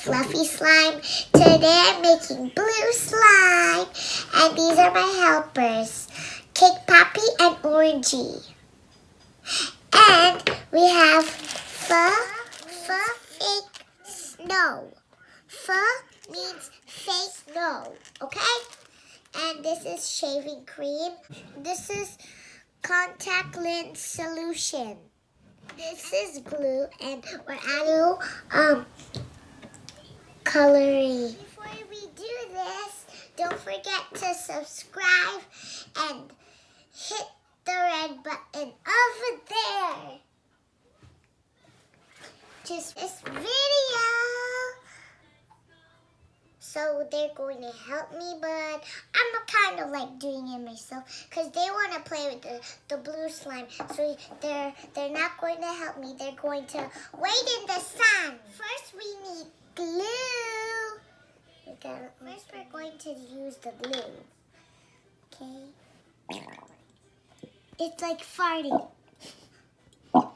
fluffy slime. Today I'm making blue slime. And these are my helpers. Cake Poppy and Orangey. And we have fake snow. Means fake snow, okay? And this is shaving cream. This is contact lens solution. This is glue, and we're adding coloring. Before we do this, don't forget to subscribe and hit the red button over there. Just this video. So they're going to help me, but I'm kind of like doing it myself because they want to play with the blue slime. So they're not going to help me. They're going to wait in the sun. First, we need glue. First, we're going to use the glue. Okay. It's like farting. Full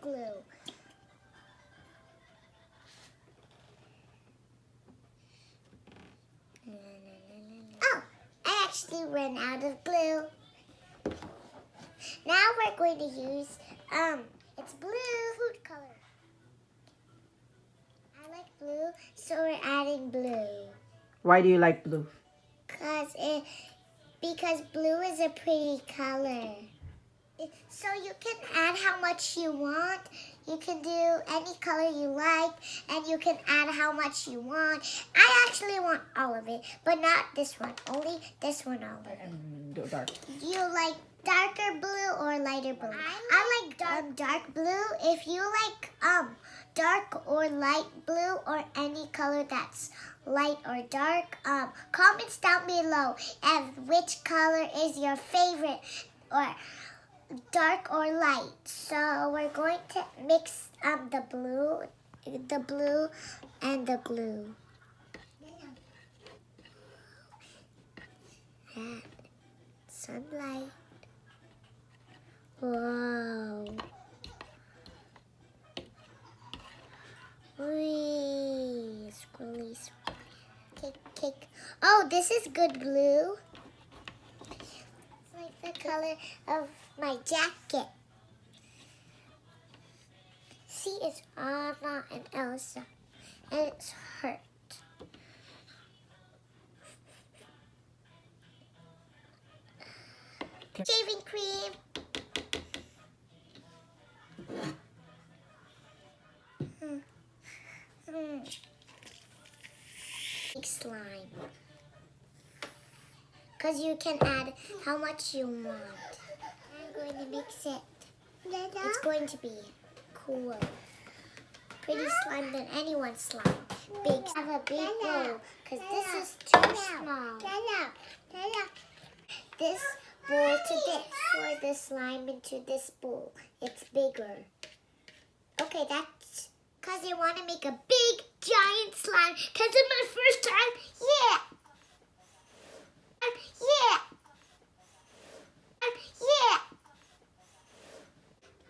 glue. Oh, I actually ran out of glue. Now we're going to use, it's blue food color. I like blue, so we're adding blue. Why do you like blue? Because blue is a pretty color. So you can add how much you want. You can do any color you like, and you can add how much you want. I actually want all of it, but not this one. Only this one all of it. Dark. You like darker blue or lighter blue? I like dark blue. If you like dark or light blue or any color that's light or dark, comments down below and which color is your favorite, or dark or light. So we're going to mix the blue and the glue. And sunlight. Whoa. Wee. Swirly, swirly. Cake. Oh, this is good blue. It's like the color of my jacket. See, it's Anna and Elsa, and it's hurt. Shaving cream. Big slime. Because you can add how much you want. I'm going to mix it. It's going to be cool. Pretty slime than anyone's slime. Big. I have a big bowl because this is too small. This bowl to this. Pour the slime into this bowl. It's bigger. Okay, that's because I want to make a big, giant slime because it's my first time. Yeah.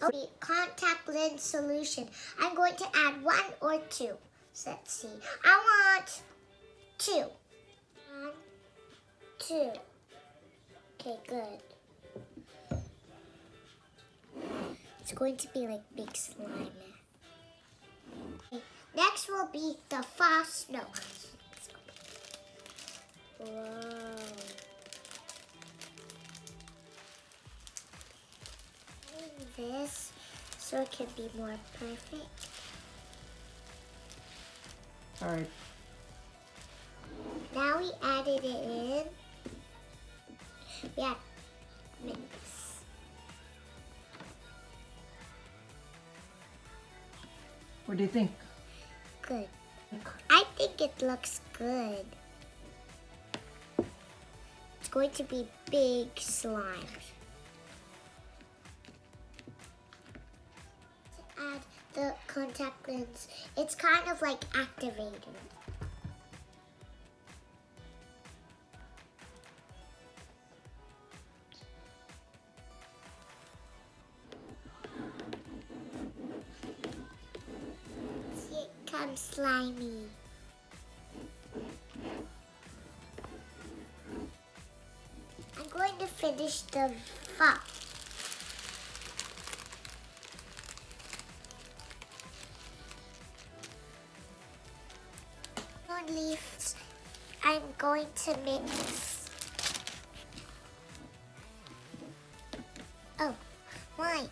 Okay, contact lens solution. I'm going to add 1 or 2. So let's see. I want 2. 1, 2. Okay, good. It's going to be like big slime. Okay, next will be the FAUX snow. Whoa. This so it can be more perfect. All right. Now we added it in. Yeah, mix. What do you think? Good. I think it looks good. It's going to be big slime. Add the contact lens. It's kind of like activated. I'm slimy. I'm going to finish the FAUX. On leaves, I'm going to mix. Oh, why?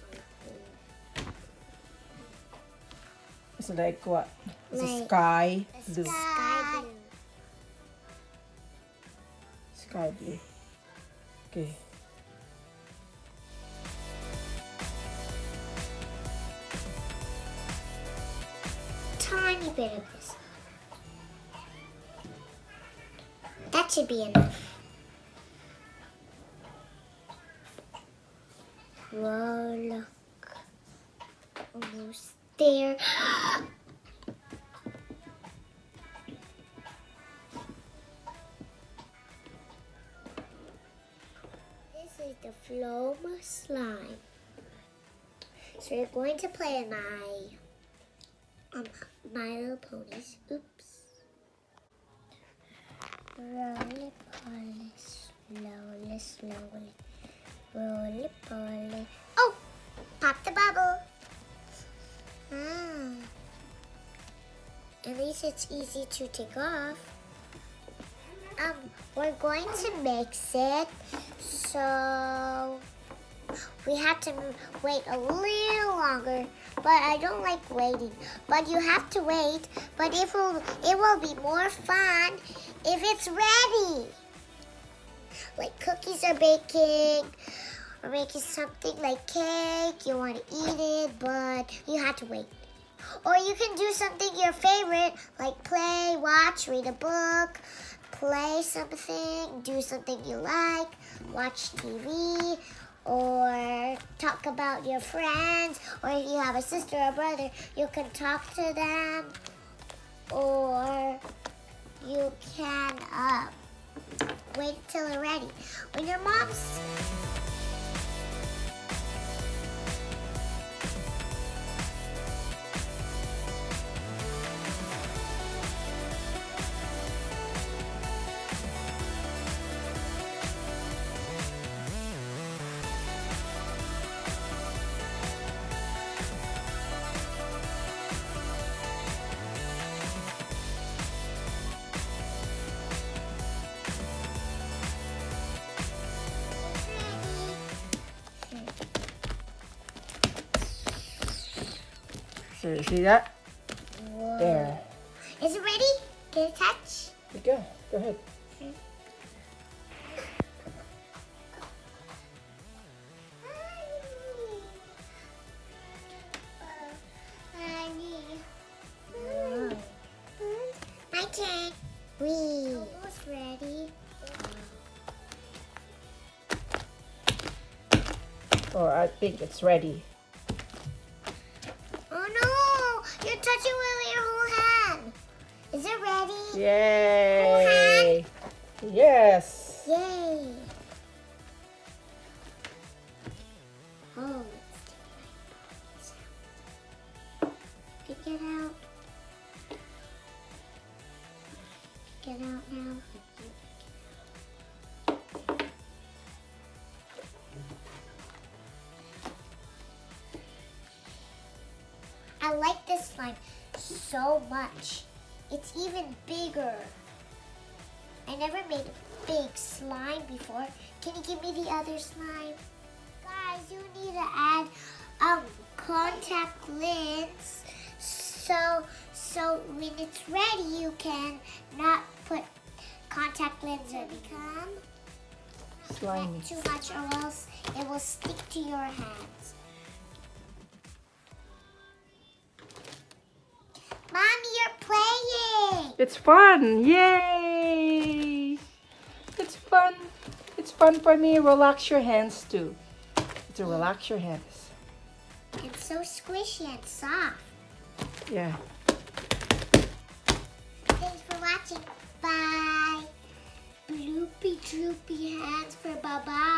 It's like what? It's a Like sky blue. Sky blue. Sky blue. Okay. Tiny bit of this. That should be enough. Whoa, look. Almost there. This is the Floam slime. So we're going to play in My Little Ponies. Oops. Roll it, slowly, slowly. Roll it, oh! Pop the bubble. At least it's easy to take off. We're going to mix it, so we have to wait a little longer, but I don't like waiting. But you have to wait, but it will be more fun if it's ready. Like cookies are baking, or making something like cake. You want to eat it, but you have to wait. Or you can do something your favorite, like play, watch, read a book, play something, do something you like, watch TV, or talk about your friends, or if you have a sister or brother, you can talk to them, or you can wait till they're ready. When your mom's... So you see that? Whoa. There. Is it ready? Can it touch? You go. Go ahead. My turn. We almost ready. Oh, I think it's ready. Oh no! You're touching with your whole hand. Is it ready? Yay! Yes. Yay! Oh, let's take it out. Get out now. I like this slime so much. It's even bigger. I never made a big slime before. Can you give me the other slime? Guys, you need to add contact lens so when it's ready you can not put contact lens or become Slimy. too much or else it will stick to your hands. Mommy, you're playing! It's fun. Yay! It's fun. It's fun for me. Relax your hands too. To relax your hands. It's so squishy and soft. Yeah. Thanks for watching. Bye. Bloopy droopy hands for bye-bye.